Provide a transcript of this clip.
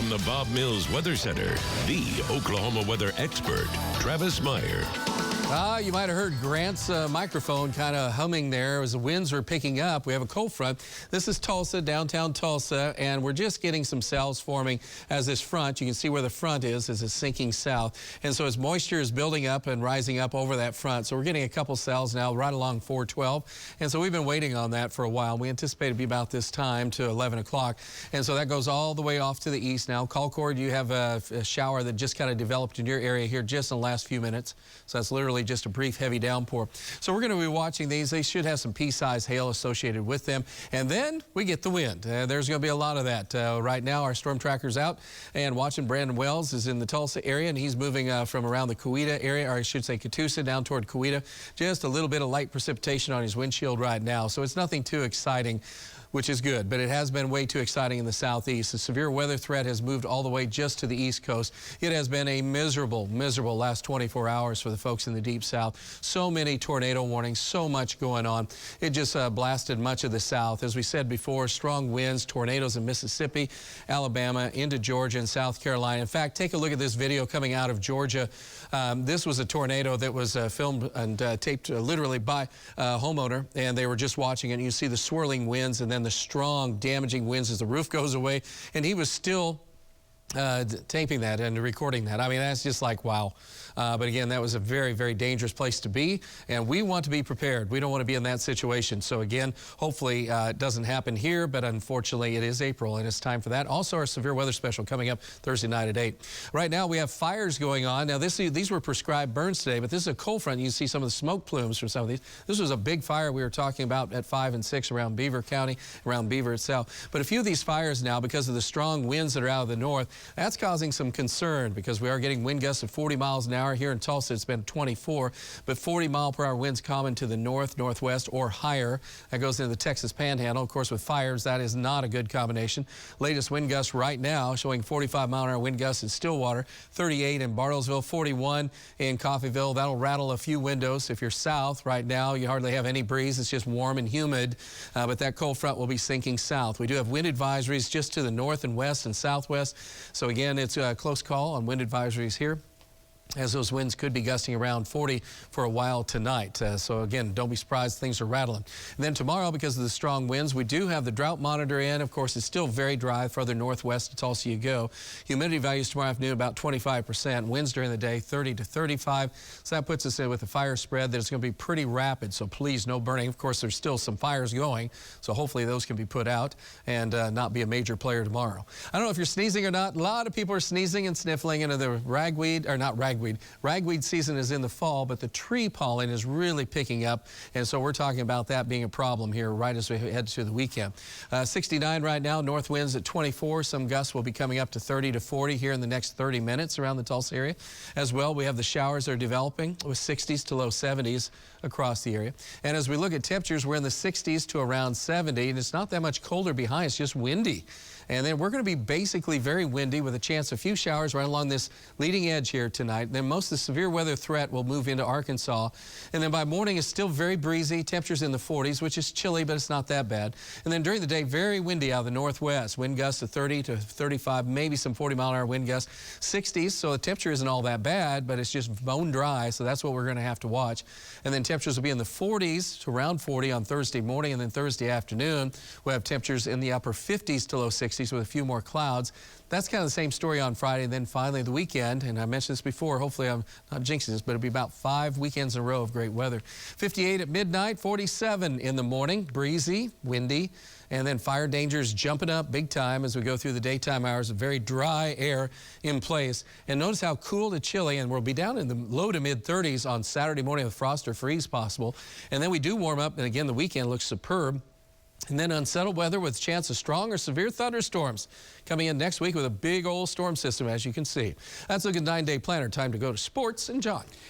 From the Bob Mills Weather Center, the Oklahoma weather expert, Travis Meyer. You might have heard Grant's microphone kind of humming there as the winds were picking up. We have a cold front. This is Tulsa, downtown Tulsa, and we're just getting some cells forming as this front. You can see where the front is it's sinking south. And so as moisture is building up and rising up over that front, so we're getting a couple cells now right along 412. And so we've been waiting on that for a while. We anticipate it to be about this time to 11 o'clock. And so that goes all the way off to the east now. Colcord, you have a shower that just kind of developed in your area here just in the last few minutes. So that's literally just a brief heavy downpour. So we're going to be watching these. They should have some pea-sized hail associated with them. And then we get the wind. There's going to be a lot of that. Right now our storm tracker's out and watching. Brandon Wells is in the Tulsa area, and he's moving from around the Coweta area, or I should say Catoosa, down toward Coweta. Just a little bit of light precipitation on his windshield right now. So it's nothing too exciting, which is good, but it has been way too exciting in the southeast. The severe weather threat has moved all the way just to the east coast. It has been a miserable, miserable last 24 hours for the folks in the deep south. So many tornado warnings, so much going on. It just blasted much of the south. As we said before, strong winds, tornadoes in Mississippi, Alabama, into Georgia and South Carolina. In fact, take a look at this video coming out of Georgia. This was a tornado that was filmed and taped literally by a homeowner, and they were just watching it. And you see the swirling winds and then the strong damaging winds as the roof goes away, and he was still taping that and recording that. I mean, that's just like, wow. But again, that was a very, very dangerous place to be, and we want to be prepared. We don't want to be in that situation. So again, hopefully it doesn't happen here, but unfortunately it is April and it's time for that. Also, our severe weather special coming up Thursday night at 8. Right now we have fires going on. Now these were prescribed burns today, but this is a cold front. You can see some of the smoke plumes from some of these. This was a big fire we were talking about at 5 and 6 around Beaver County, around Beaver itself. But a few of these fires now, because of the strong winds that are out of the north, that's causing some concern because we are getting wind gusts of 40 miles an hour. Here in Tulsa, it's been 24, but 40-mile-per-hour winds common to the north, northwest, or higher. That goes into the Texas Panhandle. Of course, with fires, that is not a good combination. Latest wind gusts right now showing 45-mile-an-hour wind gusts in Stillwater, 38 in Bartlesville, 41 in Coffeyville. That'll rattle a few windows. If you're south right now, you hardly have any breeze. It's just warm and humid, but that cold front will be sinking south. We do have wind advisories just to the north and west and southwest. So again, it's a close call on wind advisories here, as those winds could be gusting around 40 for a while tonight. So again, don't be surprised things are rattling. And then tomorrow, because of the strong winds, we do have the drought monitor in. Of course, it's still very dry further northwest to Tulsa you go. Humidity values tomorrow afternoon about 25%. Winds during the day 30 to 35. So that puts us in with a fire spread that is going to be pretty rapid. So please, no burning. Of course, there's still some fires going. So hopefully those can be put out and not be a major player tomorrow. I don't know if you're sneezing or not. A lot of people are sneezing and sniffling into the ragweed, or not ragweed. Ragweed season is in the fall, but the tree pollen is really picking up, and so we're talking about that being a problem here right as we head to the weekend. 69 right now, north winds at 24. Some gusts will be coming up to 30 to 40 here in the next 30 minutes around the Tulsa area. As well, we have the showers that are developing with 60s to low 70s across the area. And as we look at temperatures, we're in the 60s to around 70, and it's not that much colder behind. It's just windy. And then we're going to be basically very windy with a chance of a few showers right along this leading edge here tonight. Then most of the severe weather threat will move into Arkansas. And then by morning, it's still very breezy. Temperatures in the 40s, which is chilly, but it's not that bad. And then during the day, very windy out of the northwest. Wind gusts of 30 to 35, maybe some 40-mile-an-hour wind gusts. 60s, so the temperature isn't all that bad, but it's just bone dry, so that's what we're going to have to watch. And then temperatures will be in the 40s to around 40 on Thursday morning, and then Thursday afternoon, we'll have temperatures in the upper 50s to low 60s with a few more clouds. That's kind of the same story on Friday. And then finally the weekend, and I mentioned this before, hopefully I'm not jinxing this, but it'll be about 5 weekends in a row of great weather. 58 at midnight, 47 in the morning, breezy, windy, and then fire dangers jumping up big time as we go through the daytime hours of very dry air in place. And notice how cool to chilly, and we'll be down in the low to mid 30s on Saturday morning with frost or freeze possible. And then we do warm up, and again, the weekend looks superb. And then unsettled weather with a chance of strong or severe thunderstorms coming in next week with a big old storm system, as you can see. That's a good 9-day planner. Time to go to sports and John.